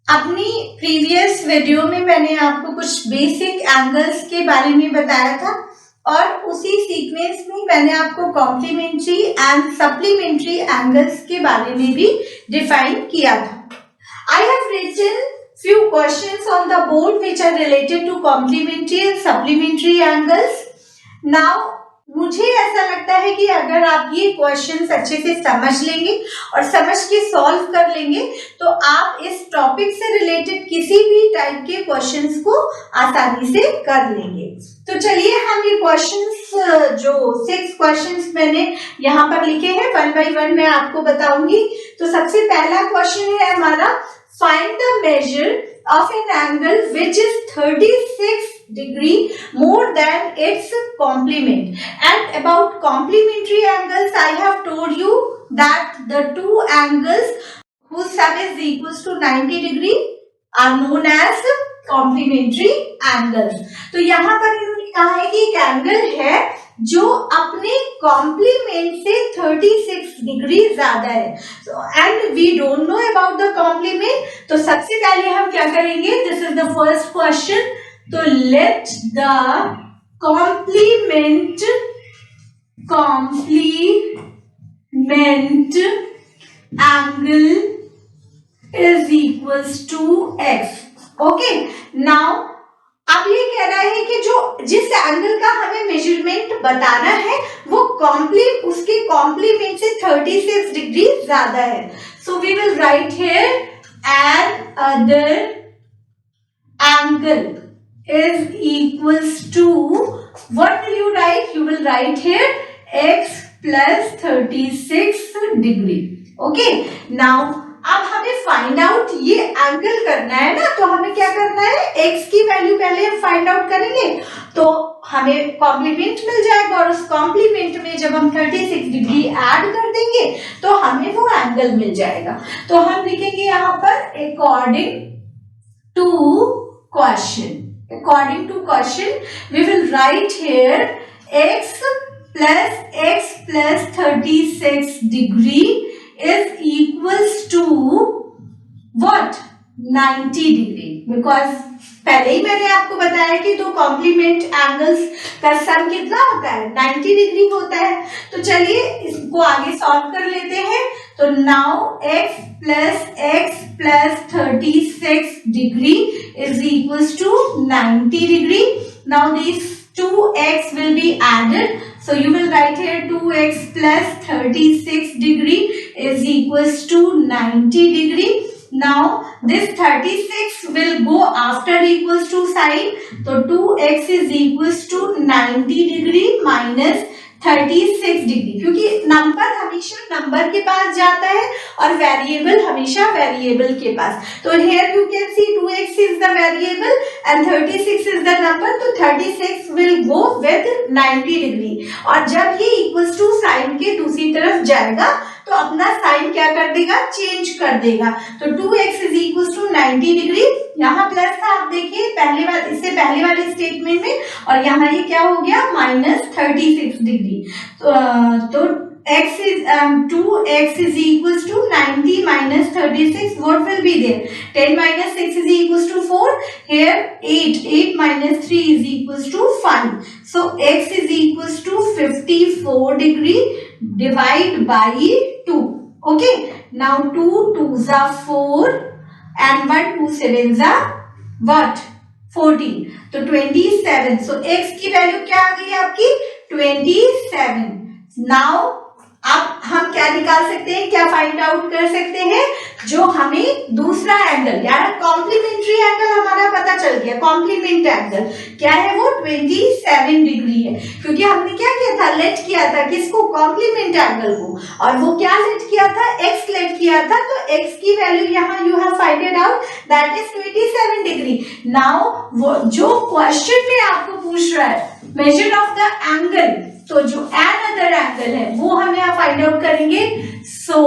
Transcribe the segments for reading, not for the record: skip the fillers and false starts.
अपनी previous video में मैंने आपको कुछ बेसिक एंगल्स के बारे में बताया था और उसी सीक्वेंस में मैंने आपको कॉम्प्लीमेंट्री एंड सप्लीमेंट्री एंगल्स के बारे में भी डिफाइन किया था। I have written few questions on the board which are related to complementary and supplementary angles. Now मुझे ऐसा लगता है कि अगर आप ये क्वेश्चंस अच्छे से समझ लेंगे और समझ के सॉल्व कर लेंगे तो आप इस टॉपिक से रिलेटेड किसी भी टाइप के क्वेश्चंस को आसानी से कर लेंगे। तो चलिए हम ये क्वेश्चंस जो 6 क्वेश्चंस मैंने यहाँ पर लिखे हैं वन बाय वन मैं आपको बताऊंगी। तो सबसे पहला क्वेश्चन है हमारा, find the measure of an angle which is 36 degree more than its complement. And about complementary angles, I have told you that the two angles whose sum is equals to 90 degree are known as complementary angles. तो यहाँ पर इन्होंने कहा है कि एक angle है जो अपने कॉम्प्लीमेंट से 36 डिग्री ज्यादा है। And we don't know about the complement. तो सबसे पहले हम क्या करेंगे, this is the first question. तो let the complement angle is equals to x. Okay, now अब ये कह रहा है कि जो जिस एंगल का हमें मेजरमेंट बताना है वो उसके कॉम्प्लीमेंट से 36 डिग्री ज्यादा है। So we will write here another angle is equals to, what will you write, you will write here x plus 36 degree. Okay, now अब हमें फाइंड आउट ये एंगल करना है ना, तो हमें क्या करना है, x की वैल्यू पहले हम फाइंड आउट करेंगे तो हमें कॉम्प्लीमेंट मिल जाएगा और उस कॉम्प्लीमेंट में जब हम 36 डिग्री ऐड कर देंगे तो हमें वो एंगल मिल जाएगा। तो हम लिखेंगे यहाँ पर according to question we will write here x plus 36 degree is equals to what, 90 degree. Because पहले ही मैंने आपको बताया कि दो कॉम्प्लीमेंट एंगल्स का सम कितना होता है, 90 डिग्री होता है। तो चलिए इसको आगे सॉल्व कर लेते हैं। तो now x plus 36 degree is equals to 90 degree. Now this 2x will be added, so you will write here 2x plus 36 degree is equals to 90 degree. Now this 36 will go after equals to sign, so 2x is equals to 90 degree minus 36 degree, क्योंकि number हमेशा number के पास जाता है और variable हमेशा variable के पास। तो here you can see 2x is the variable and 36 is the number, तो 36 will go with 90 डिग्री और जब ये इक्वल्स टू साइन के दूसरी तरफ जाएगा तो अपना साइन क्या कर देगा, चेंज कर देगा। तो 2x is equals to 90 degree, यहाँ प्लस था आप देखिए इससे पहले वाले स्टेटमेंट में, और यहाँ ये क्या हो गया माइनस 36 डिग्री। तो x is 2x is equals to 90 minus 36, what will be there, 10 minus 6 is equals to 4, here 8 minus 3 is equals to 5, so x is equals to 54 degree divide by 2. Okay, now 2 2s are 4 and 1 2 7s are what, 14, तो 27, so x की value क्या आ गई आपकी 27। Now अब हम क्या निकाल सकते हैं, क्या फाइंड आउट कर सकते हैं, जो हमें दूसरा एंगल यार कॉम्प्लीमेंट्री एंगल हमारा पता चल गया। कॉम्प्लीमेंट एंगल क्या है, वो 27 डिग्री है, क्योंकि हमने क्या किया था, लेट किया था किसको, कॉम्प्लीमेंट एंगल को, और वो क्या लेट किया था, x लेट किया था। तो x की वैल्यू यहाँ you have find out that is 27 degree. Now वो जो क्वेश्चन में आपको पूछ रहा है मेजर ऑफ द एंगल, तो जो एन अदर एंगल है वो हम यहाँ फाइंड आउट करेंगे। सो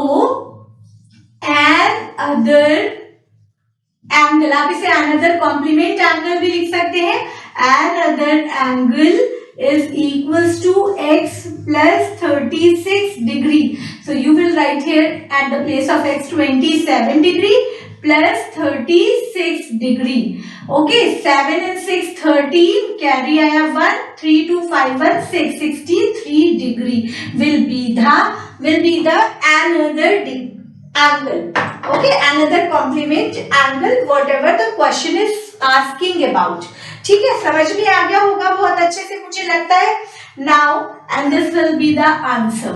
एन अदर एंगल, आप इसे एन अदर कॉम्प्लीमेंट एंगल भी लिख सकते हैं। Another angle is equals to x plus 36 degree. So you will write here at the place of x 27 degree plus 36 degree. Okay, 7 and 6 13, carry आया 1, 3 2 5 1 6, 63 degree will be the another angle. Okay, another complement angle, whatever the question is asking about. ठीक है, समझ में आ गया होगा बहुत अच्छे से मुझे लगता है. Now, and this will be the answer.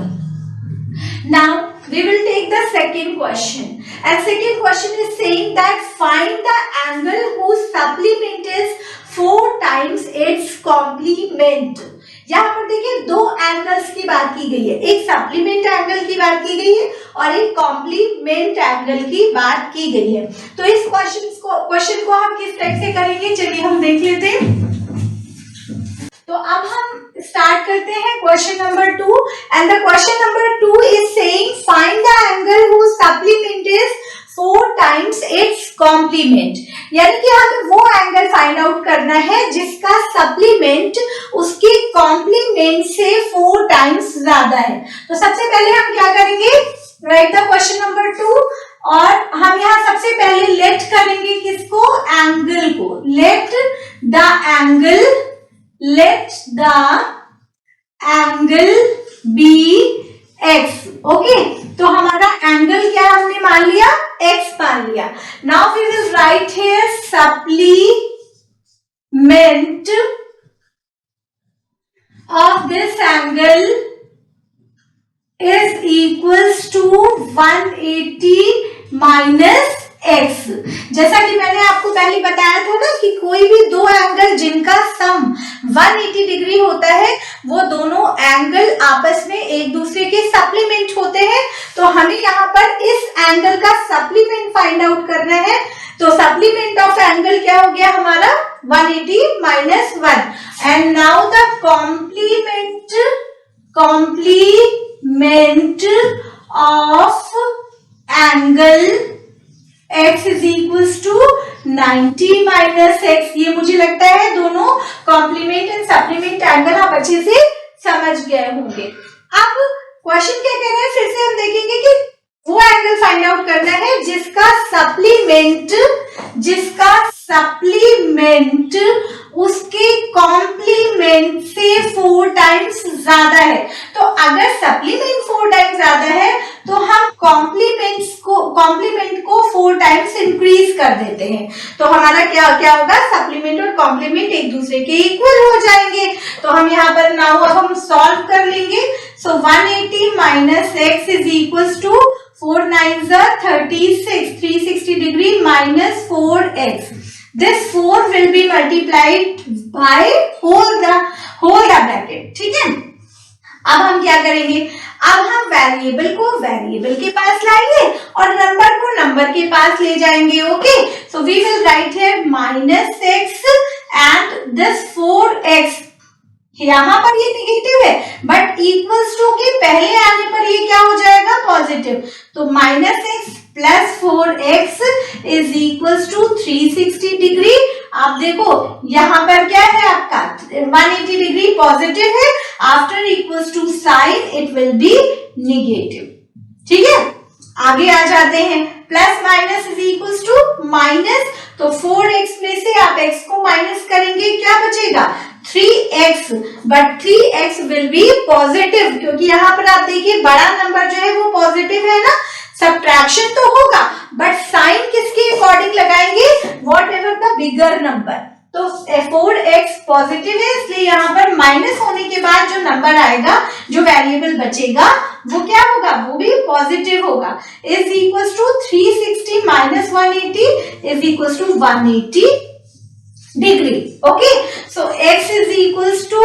Now we will take the second question, and second question is saying that find the angle whose supplement is 4 times its complement. यहाँ पर देखिए दो एंगल्स की बात की गई है, एक सप्लीमेंट एंगल की बात की गई है और एक कॉम्प्लीमेंट एंगल की बात की गई है. तो इस क्वेश्चन को हम किस टाइप से करेंगे, चलिए हम देख लेते हैं. तो अब हम स्टार्ट करते हैं question number 2, and the question number 2 is saying find the angle whose supplement is 4 times its complement. यानी कि हमें वो एंगल फाइंड आउट करना है जिसका सप्लीमेंट उसके कॉम्प्लीमेंट से 4 टाइम्स ज्यादा है. तो सबसे पहले हम क्या करेंगे, राइट द क्वेश्चन नंबर 2, और हम यहाँ सबसे पहले लेट करेंगे किसको, एंगल को. Let the angle be x. Okay, तो हमारा एंगल क्या हमने मान लिया, x मान लिया. Now we will write here supplement of this angle is equals to 180 minus x. जैसा कि मैंने आपको पहले बताया था ना कि कोई भी दो एंगल जिनका सम 180 डिग्री होता है वो दोनों एंगल आपस में एक दूसरे के सप्लीमेंट होते हैं. तो हमें यहाँ पर इस एंगल का सप्लीमेंट फाइंड आउट करना है. तो सप्लीमेंट ऑफ एंगल क्या हो गया हमारा, 180 minus 1. And now the complement of angle x is equals to 90 minus x. ये मुझे लगता है दोनों कॉम्प्लीमेंट एंड सप्लीमेंट एंगल आप अच्छे से समझ गए होंगे. अब क्वेश्चन क्या कह रहा है, फिर से हम देखेंगे कि वो एंगल फाइंड आउट करना है जिसका सप्लीमेंट उसके कॉम्प्लीमेंट से 4 टाइम्स ज्यादा है. तो अगर सप्लीमेंट 4 टाइम्स ज्यादा है तो हम कॉम्प्लीमेंट को 4 टाइम्स इंक्रीज कर देते हैं. तो हमारा क्या होगा, सप्लीमेंट और कॉम्प्लीमेंट एक दूसरे के इक्वल हो जाएंगे. तो हम यहाँ पर नाउ अब हम सॉल्व कर लेंगे. So 180 minus x is equals to 4 9s are 36, 360 degree minus 4x. This 4 will be multiplied by whole the bracket. ठीक है, अब हम क्या करेंगे, अब हम वेरिएबल को वेरिएबल के पास लाएंगे और नंबर को नंबर के पास ले जाएंगे. Okay, so we will write here minus x and this 4x. यहाँ पर ये नेगेटिव है बट इक्वल्स टू के पहले आने पर ये क्या हो जाएगा, पॉजिटिव. तो minus x plus 4x is equals to 360 degree. आप देखो यहाँ पर क्या है आपका 180 डिग्री पॉजिटिव है, after equals to sign it will be negative. ठीक है, आगे आ जाते हैं. Plus minus is equals to minus, तो 4x में से आप x को माइनस करेंगे, क्या बचेगा 3x. But 3x will be positive क्योंकि यहाँ पर आप देखिए बड़ा नंबर जो है वो पॉजिटिव है ना. सब्ट्रैक्शन तो होगा बट साइन किसके अकॉर्डिंग लगाएंगे, what ever the bigger number. तो 4x पॉजिटिव है इसलिए यहाँ पर माइनस होने के बाद जो नंबर आएगा, जो वेरिएबल बचेगा वो क्या होगा, वो भी पॉजिटिव होगा. Is equals to 360 minus 180 is equals to 180 degree. Okay, so x is equals to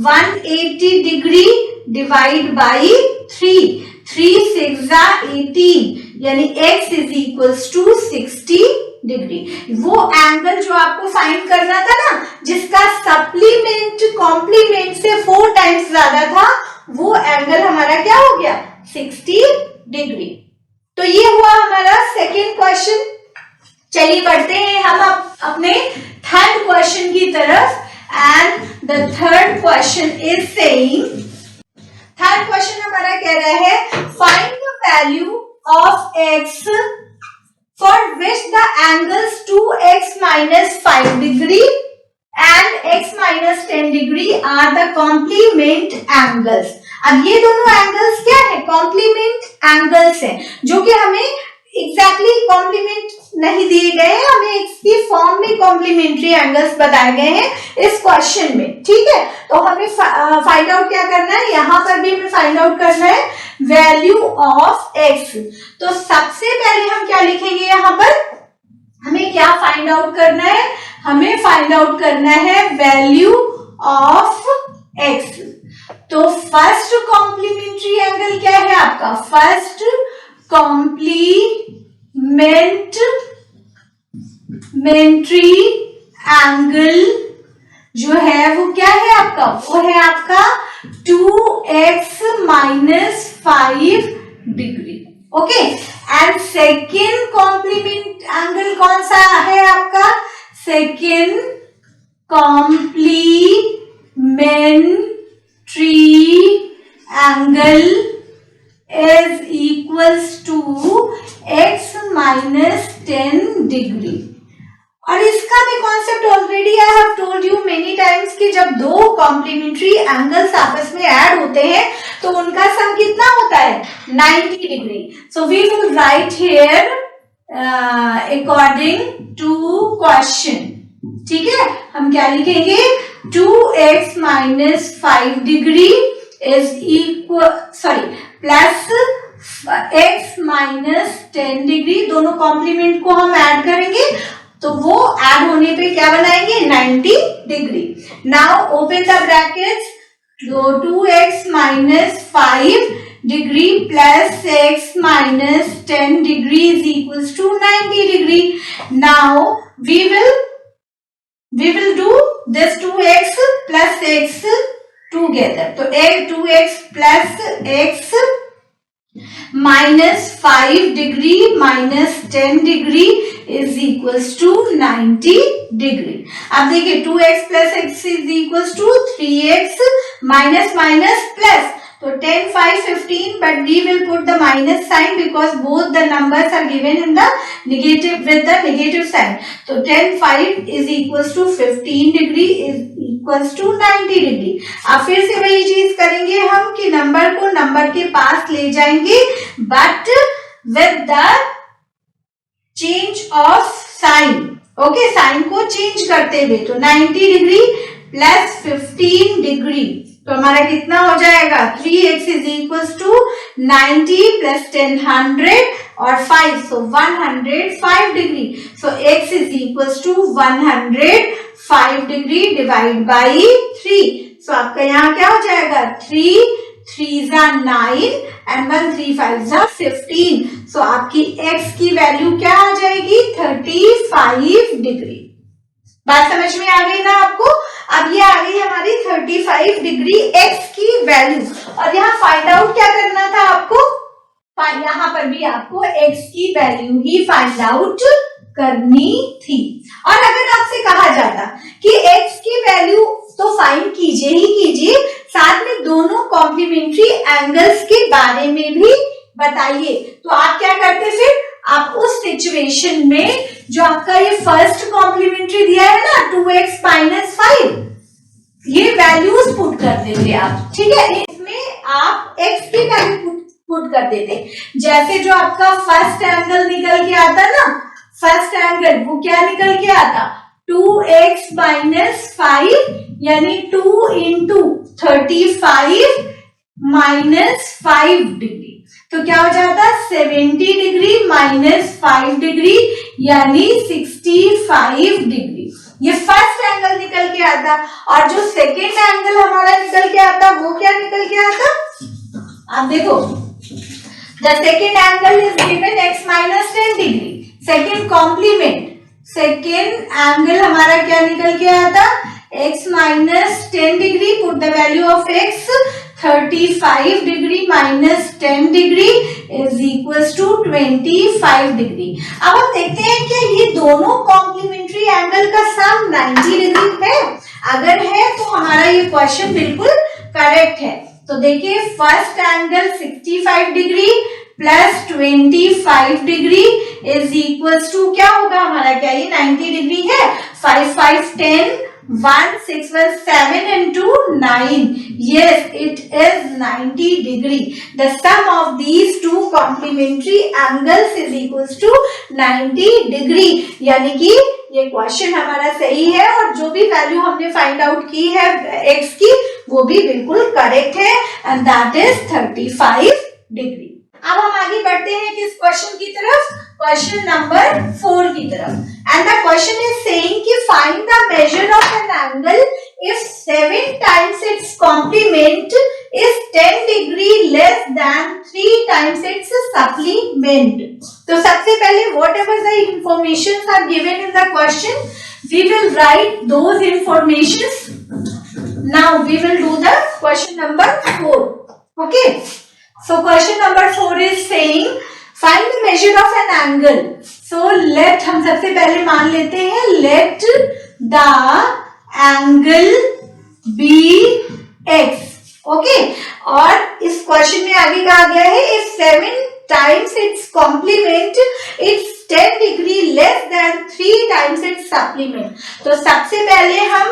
180 degree divide by 3. 3 6 18 यानी x is equals to 60 degree. वो एंगल जो आपको फाइंड करना था ना, जिसका सप्लीमेंट कॉम्प्लीमेंट से 4 टाइम्स ज्यादा था, वो एंगल हमारा क्या हो गया, 60 डिग्री. तो ये हुआ हमारा सेकेंड क्वेश्चन. चलिए बढ़ते हैं हम अपने थर्ड क्वेश्चन की तरफ. And the third question is saying, third question हमारा कह रहा है find the value of x for which the angles 2x minus 5 degree and x minus 10 degree are the complement angles. अब ये दोनों एंगल्स क्या है? कॉम्प्लीमेंट एंगल्स हैं, जो कि हमें एग्जैक्टली कॉम्प्लीमेंट नहीं दिए गए हैं, हमें इसकी फॉर्म में कॉम्प्लीमेंट्री एंगल्स बताए गए हैं इस क्वेश्चन में। ठीक है, तो हमें फाइंड आउट क्या करना है, यहाँ पर भी हमें फाइंड आउट करना है वैल्यू ऑफ x। तो सबसे पहले हम क्या लिखेंगे, यहाँ पर हमें क्या फाइंड आउट करना है, हमें फाइंड आउट करना है वैल्यू ऑफ x। तो फर्स्ट कॉम्प्लीमेंट्री एंगल क्या है आपका, फर्स्ट कॉम्प्लीमेंट्री एंगल जो है वो क्या है आपका, वो है आपका 2x minus 5 degree. Okay, and second complement angle कौन सा है आपका, second complementary angle is equals to x minus 10 degree। और इसका भी concept already I have told you many times कि जब दो कॉम्प्लीमेंट्री एंगल्स आपस में ऐड होते हैं तो उनका सम कितना होता है, 90 degree. So we will write here according to question. ठीक है, हम क्या लिखेंगे, 2x minus 5 degree is equal plus x minus 10 degree, दोनों कॉम्प्लीमेंट को हम ऐड करेंगे तो वो ऐड होने पे क्या बनाएंगे, 90 degree. Now open the brackets, 2x minus 5 degree plus x minus 10 degree is equals to 90 degree. Now we will do this 2x plus x together। तो 2x plus x minus 5 degree minus 10 degree is equals to 90 degree. अब देखिए 2x plus x is equals to 3x minus minus plus, तो 10, 5, 15, but we will put the minus sign because both the numbers are given in the negative with the negative sign। तो 10, 5 is equals to 15 degree is equals to 90 degree. अब फिर से वही चीज करेंगे हम कि नंबर को नंबर के पास ले जाएंगे but with the change of sign। ओके, साइन को चेंज करते हुए, तो 90 डिग्री प्लस 15 डिग्री, तो हमारा कितना हो जाएगा, 3x is equals to 90 plus 10 100 और 5, so 105 degree. So x is equals to 105 degree divide by 3। So आपका यहाँ क्या हो जाएगा, 3 3 9 and 1 3 5 15। So आपकी x की वैल्यू क्या आ जाएगी, 35 डिग्री। बात समझ में आ गई ना आपको। अब ये आ गई हमारी 35 डिग्री x की वैल्यू, और यहाँ फाइंड आउट क्या करना था आपको, यहाँ पर भी आपको x की वैल्यू ही फाइंड आउट करनी थी। और अगर आपसे कहा जाता कि x की वैल्यू तो फाइंड कीजिए ही कीजिए, साथ में दोनों कॉम्प्लीमेंट्री एंगल्स के बारे में भी बताइए, तो आप क्या करते फिर, आप उस सिचुएशन में जो आपका ये फर्स्ट कॉम्प्लीमेंट्री दिया है ना 2x minus 5, ये वैल्यूज पुट कर देते आप। ठीक है, इसमें आप x की वैल्यू पुट कर देते। जैसे जो आपका फर्स्ट एंगल निकल के आता ना, फर्स्ट एंगल वो क्या निकल के आता, 2x minus 5 यानी 2 into 35 minus 5 डिग्री, तो क्या हो जाता, 70 डिग्री माइनस 5 डिग्री यानी 65 डिग्री। ये फर्स्ट एंगल निकल के आता, और जो सेकेंड एंगल हमारा निकल के आता वो क्या निकल के आता, आप देखो, the second angle is given x minus 10 degree, second complement, second angle हमारा क्या निकल के आता, x minus 10 degree, put the value of x, 35 degree minus 10 degree is equals to 25 degree. अब हम देखते हैं कि ये दोनों कॉम्प्लीमेंट्री एंगल का सम 90 डिग्री है। अगर है तो हमारा ये क्वेश्चन बिल्कुल करेक्ट है। तो देखिए first angle 65 degree plus 25 degree is equals to क्या होगा हमारा, क्या ये 90 डिग्री है, 5 5 10 1 6 1 7 and 2 9, yes it is 90 degree. The sum of these two complementary angles is equals to 90 degree. यानी कि ये क्वेश्चन हमारा सही है और जो भी वैल्यू हमने फाइंड आउट की है x की वो भी बिल्कुल करेक्ट है and that is 35 डिग्री. अब हम आगे बढ़ते हैं किस क्वेश्चन की तरफ, क्वेश्चन नंबर 4 की तरफ. And the question is saying कि find the measure of an angle if 7 times its complement is 10 degree less than 3 times its supplement. तो सबसे पहले whatever the information are given in the question we will write those informations. Now we will do the question number 4. Okay, so question number 4 is saying find the measure of an angle. So let हम सबसे पहले मान लेते हैं let the angle be x. Okay, और इस question में आगे कहा गया है if 7 times its complement it's 10 degree less than 3 times its supplement. तो सबसे पहले हम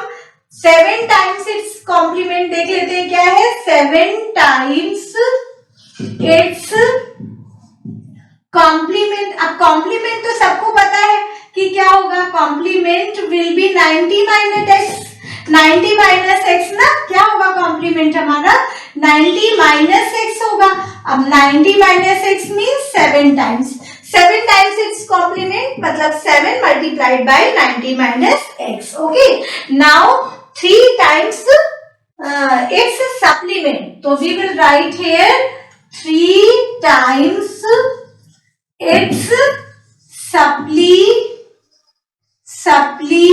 7 times its complement देख लेते हैं क्या है, 7 times इट्स कॉम्प्लीमेंट. अब कॉम्प्लीमेंट तो सबको पता है कि क्या होगा, complement will be 90 minus x. 90 minus x ना क्या होगा कॉम्प्लीमेंट हमारा, 90 माइनस एक्स होगा. अब 90 minus x means 7 times. 7 times its complement मतलब 7 multiplied by 90 minus x. Okay, now 3 times its supplement. तो we will write here 3 times its supplement.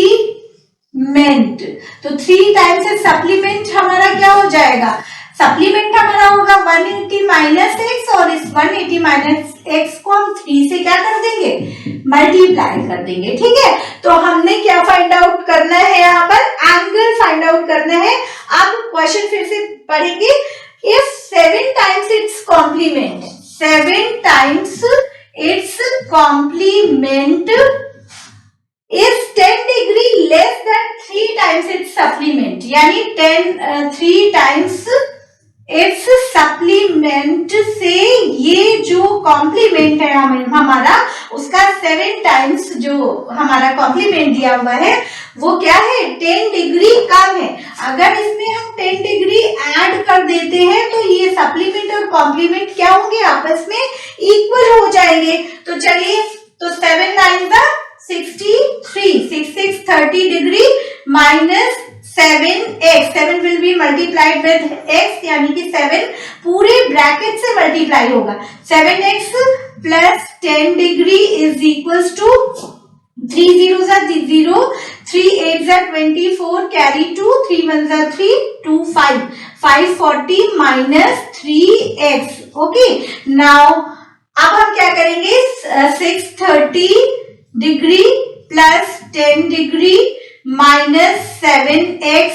तो 3 times its supplement हमारा क्या हो जाएगा, सप्लीमेंट हमारा होगा 180 माइनस एक्स और इस 180 माइनस एक्स को हम 3 से क्या कर देंगे, मल्टीप्लाई कर देंगे. ठीक है, तो हमने क्या फाइंड आउट करना है, यहाँ पर एंगल फाइंड आउट करना है. अब क्वेश्चन फिर से पढ़ेंगे. If 7 times its complement, 7 times its complement is 10 degree less than 3 times its supplement. यानी 3 times its supplement से ये जो कॉम्प्लीमेंट है हमारा उसका 7 टाइम्स जो हमारा कॉम्प्लीमेंट दिया हुआ है वो क्या है, 10 डिग्री कम है. अगर इसमें हम 10 डिग्री ऐड कर देते हैं तो ये सप्लीमेंट और कॉम्प्लीमेंट क्या होंगे, आपस में इक्वल हो जाएंगे. तो चलिए, तो 7 times 63, 6 6 30 degree minus 7x, 7 will be multiplied with x यानी कि 7 पूरे ब्रैकेट से मल्टीप्लाई होगा. 7x plus 10 degree is equals to 3 zeros are 0, 3 8s are 24, carry 2, 3 1s are 3, 2 5, 540 minus 3x. Okay, now अब हम क्या करेंगे, 630 degree plus 10 degree minus 7x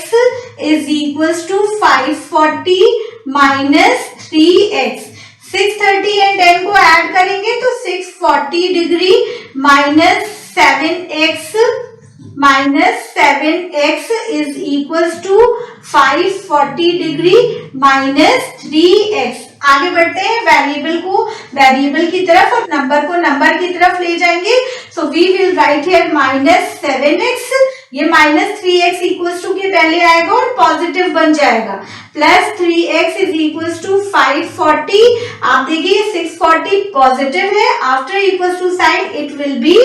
is equals to 540 minus 3x. 630 and 10 को ऐड करेंगे तो 640 degree minus 7x is equals to 540 degree minus 3x. आगे बढ़ते हैं, वेरिएबल की तरफ और नंबर को नंबर की तरफ ले जाएंगे. So we will write here minus 7x, ये माइनस 3x इक्वल्स टू के पहले आएगा और पॉजिटिव बन जाएगा, plus 3x is equals to 540. आप देखिए 640 पॉजिटिव है, after equals to sign it will be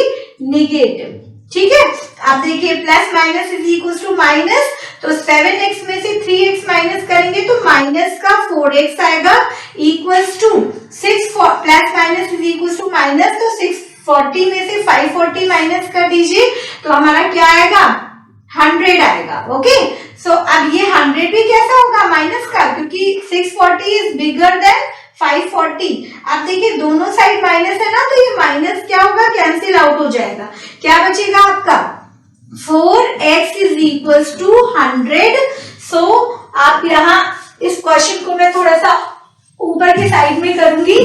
negative. ठीक है, आप देखिए plus minus is equals to minus, तो 7x में से 3x माइनस करेंगे तो माइनस का 4x आएगा equals to 6 plus minus is equals to minus, तो 640 में से 540 माइनस कर दीजिए तो हमारा क्या आएगा, 100 आएगा. ओके, सो अब ये 100 भी कैसा होगा, माइनस का, क्योंकि 640 इज बिगर देन 540. अब देखिए दोनों साइड माइनस है ना, तो ये माइनस क्या होगा, कैंसिल आउट हो जाएगा. क्या बचेगा आपका, 4x इज इक्वल्स टू 100. सो आप यहाँ इस क्वेश्चन को मैं थोड़ा सा ऊपर के साइड में करूंगी.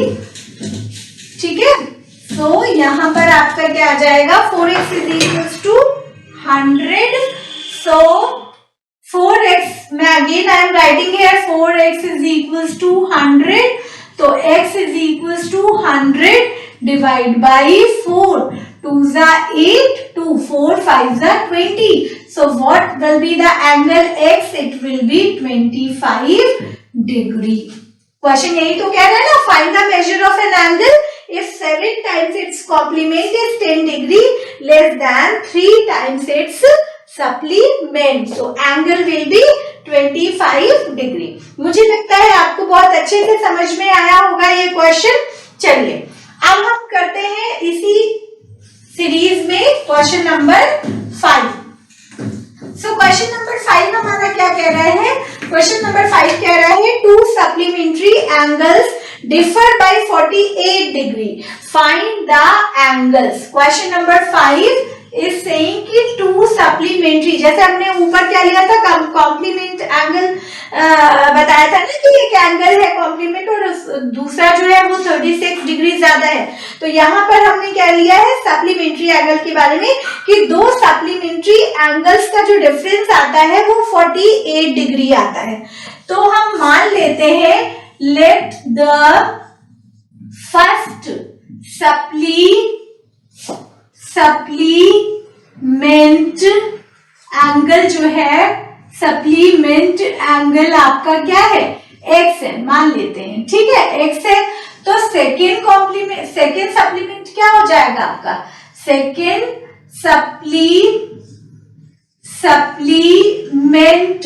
ठीक है। तो यहाँ पर आपका क्या आ जाएगा 4x is equals to 100। So 4x मैं again I am writing here 4x is equals to 100। तो x is equals to 100 divide by 4। 2 जा 8, 2 4 5 जा 20। So what will be the angle x? It will be 25 degree. Question यही तो कह रहा है ना, find the measure of an angle if 7 times its complement is 10 degree less than 3 times its supplement. So angle will be 25 degree. मुझे लगता है आपको बहुत अच्छे से समझ में आया होगा ये क्वेश्चन। चलिए अब हम करते हैं इसी सीरीज में question number 5। So question number 5 हमारा क्या कह रहा है? क्वेश्चन नंबर 5 कह रहा है to supplementary angles differ by 48 degree, find the angles. Question number 5 is saying कि टू सप्लीमेंट्री, जैसे हमने ऊपर क्या लिया था कॉम्प्लीमेंट एंगल बताया था ना कि एक एंगल है कॉम्प्लीमेंट और दूसरा जो है वो 36 डिग्री ज्यादा है। तो यहाँ पर हमने क्या लिया है सप्लीमेंट्री एंगल के बारे में कि दो सप्लीमेंट्री एंगल्स का जो डिफरेंस आता है वो 48 डिग्री आता है। तो हम मान लेते हैं let the first supplement angle जो है, सप्लीमेंट एंगल आपका क्या है x है, मान लेते हैं, ठीक है x है। तो सेकेंड सप्लीमेंट क्या हो जाएगा आपका? सेकेंड सप्लीमेंट,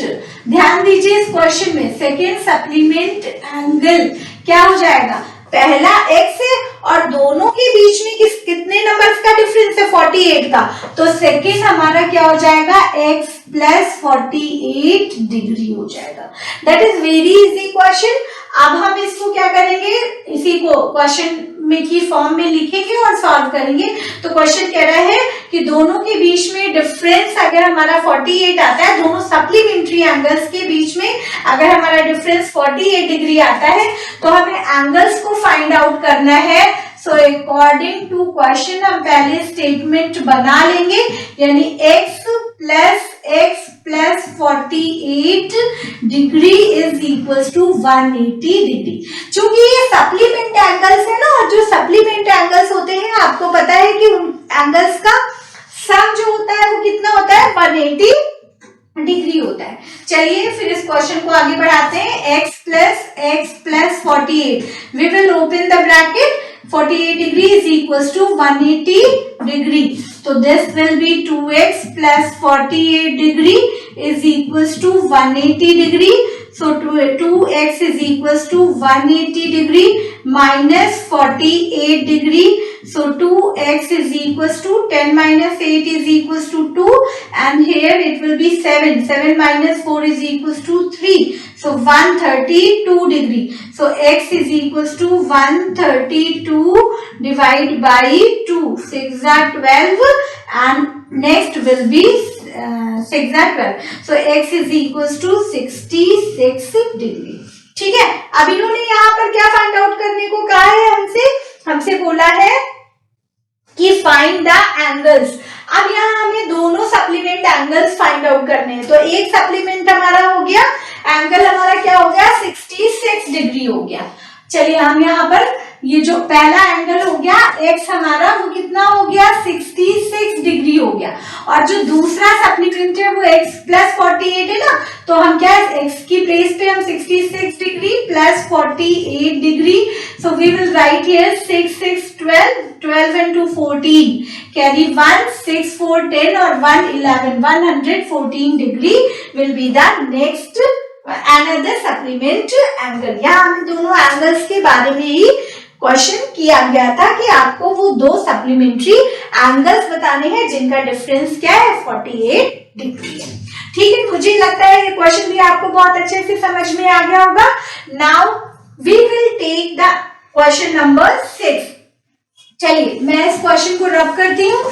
ध्यान दीजिए इस क्वेश्चन में सेकेंड सप्लीमेंट एंगल क्या हो जाएगा? पहला x है और दोनों के बीच में कितने नंबर्स का डिफरेंस है? 48 का। तो सेकेंड हमारा क्या हो जाएगा? x प्लस 48 डिग्री हो जाएगा। That is very easy question. अब हम इसको क्या करेंगे, इसी को क्वेश्चन में की फॉर्म में लिखेंगे और सॉल्व करेंगे। तो क्वेश्चन कह रहा है कि दोनों के बीच में डिफरेंस अगर हमारा 48 आता है, दोनों सप्लीमेंट्री एंगल्स के बीच में अगर हमारा डिफरेंस 48 डिग्री आता है तो हमें एंगल्स को फाइंड आउट करना है। सो अकॉर्डिंग टू क्वेश्चन हम पहले स्टेटमेंट बना लेंगे, यानी x plus 48 degree is equal to 180 degree. चूंकि ये सप्लीमेंट एंगल्स है ना, और जो सप्लीमेंट एंगल्स होते हैं आपको पता है कि उन एंगल्स का सम जो होता है वो कितना होता है? 180 डिग्री होता है। चलिए फिर इस क्वेश्चन को आगे बढ़ाते हैं। x plus 48, we will open the bracket, 48 degree is equals to 180 degree. So this will be 2x plus 48 degree is equals to 180 degree. So 2x is equals to 180 degree minus 48 degree. So 2x is equals to 10 minus 8 is equals to 2, and here it will be 7. 7 minus 4 is equals to 3. So 132 degree. So x is equals to 132 divided by 2. 6 are 12 and next will be 6 are 12. So x is equals to 66 degree. ठीक है। अब इन्होंने यहाँ पर क्या find out करने को कहा है हमसे बोला है कि फाइंड द एंगल्स। अब यहाँ हमें दोनों सप्लीमेंट एंगल्स फाइंड आउट करने हैं। तो एक सप्लीमेंट हमारा हो गया, एंगल हमारा क्या हो गया? 66 डिग्री हो गया। चलिए हम यहाँ पर ये जो पहला एंगल हो गया x हमारा वो कितना हो गया? 66 डिग्री हो गया। और जो दूसरा सप्लीमेंट है वो x प्लस 48 है ना, तो हम क्या x की प्लेस पे हम 66 degree plus 48 degree. So we will write here 6 6 12, 12 and 2 14, carry 1, 6 4 10 और 1 11, 114 degree will be the next another supplement angle. यहाँ हमें दोनों एंगल्स के बारे में ही क्वेश्चन किया गया था कि आपको वो दो सप्लीमेंट्री एंगल्स बताने हैं जिनका डिफरेंस क्या है? 48 डिग्री है। ठीक है, मुझे लगता है ये क्वेश्चन भी आपको बहुत अच्छे से समझ में आ गया होगा। Now we will take the question number 6। चलिए मैं इस क्वेश्चन को रब करती हूँ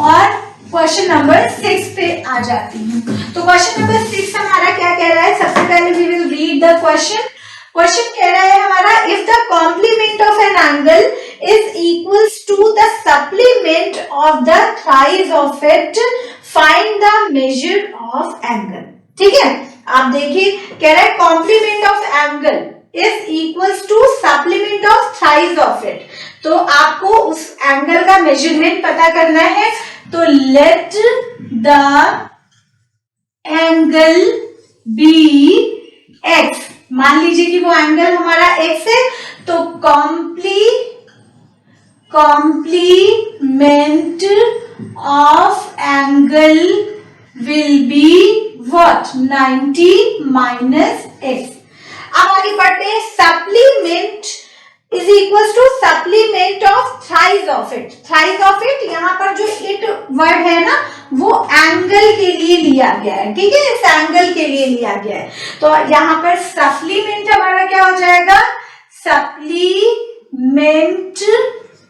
और क्वेश्चन नंबर 6 पे आ जाती हूँ। तो क्वेश्चन नंबर 6 हमारा क्या कह रहा है? सबसे पहले we will read the question. Question कह रहा है हमारा, if the complement of an angle is equals to the supplement of the thrice of it, find the measure of angle। ठीक है, आप देखिए कह रहा है complement of angle is equals to supplement of thrice of it. तो आपको उस एंगल का मेजरमेंट पता करना है, तो let the angle be x, मान लीजिए कि वो एंगल हमारा एक्स है, तो complement of angle will be what 90 minus x. अब आगे बढ़ते हैं, supplement is equal to supplement of thrice of it. Thrice of it, यहाँ पर जो इट वर्ड है ना वो एंगल के लिए लिया गया है, ठीक है, इस एंगल के लिए लिया गया है। तो यहाँ पर सप्लीमेंट हमारा क्या हो जाएगा, सप्लीमेंट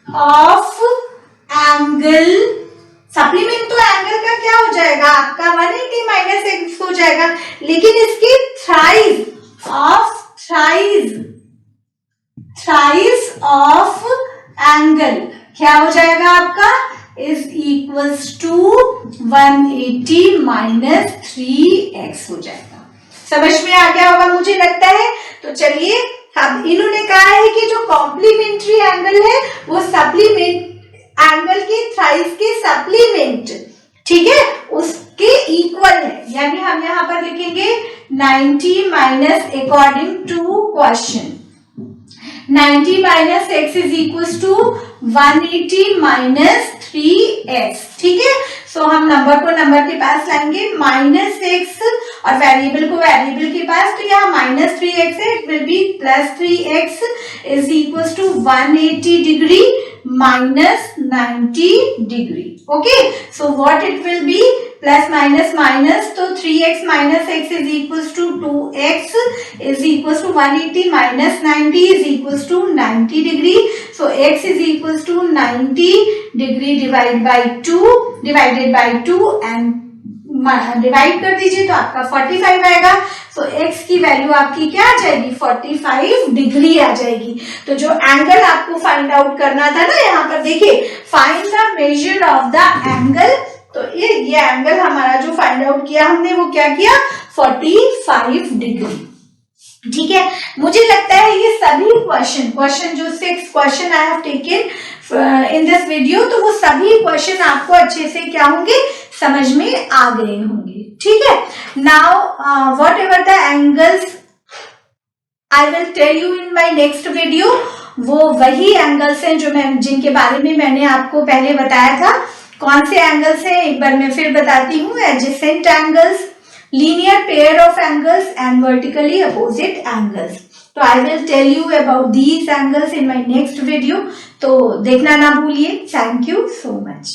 ऑफ एंगल। सप्लीमेंट तो एंगल का क्या हो जाएगा आपका 180 माइनस एक्स हो जाएगा, लेकिन इसकी थ्राइस ऑफ एंगल क्या हो जाएगा आपका, is equals to 180 minus 3x हो जाएगा। समझ में आ गया होगा मुझे लगता है। तो चलिए, अब इन्होंने कहा है कि जो कॉम्प्लीमेंट्री एंगल है वो सप्लीमेंट एंगल के थ्राइस के सप्लीमेंट, ठीक है, उसके इक्वल है, यानी हम यहां पर लिखेंगे 90 minus according to question 90 minus x is equal to 180 minus 3x, ठीक है। सो हम नंबर को नंबर के पास लाएंगे, माइनस एक्स और वेरिएबल को वेरिएबल के पास, तो यहाँ माइनस 3x है, it will be plus 3x is equal to 180 degree minus 90 degree। Okay, so what it will be, plus minus minus, तो 3x minus x is equals to 2x is equals to 180 minus 90 is equals to 90 degree। So x is equals to 90 degree divided by 2 and divide कर दीजिए तो आपका 45 आएगा। तो x की value आपकी क्या आ जाएगी, 45 डिग्री आ जाएगी। तो जो एंगल आपको फाइंड आउट करना था ना, यहाँ पर देखिए, find the measure of the angle. तो ये एंगल हमारा जो फाइंड आउट किया हमने वो क्या किया, 45 डिग्री, ठीक है। मुझे लगता है ये सभी क्वेश्चन जो 6 question I have taken in this video, तो वो सभी क्वेश्चन आपको अच्छे से क्या होंगे, समझ में आ गए होंगे, ठीक है। Now whatever the angles I will tell you in my next video, वो वही एंगल्स हैं जो जिनके बारे में मैंने आपको पहले बताया था। कौन से एंगल्स हैं एक बार मैं फिर बताती हूँ, adjacent angles, linear pair of angles and vertically opposite angles। तो I will tell you about these angles in my next video, तो देखना ना भूलिए। Thank you so much।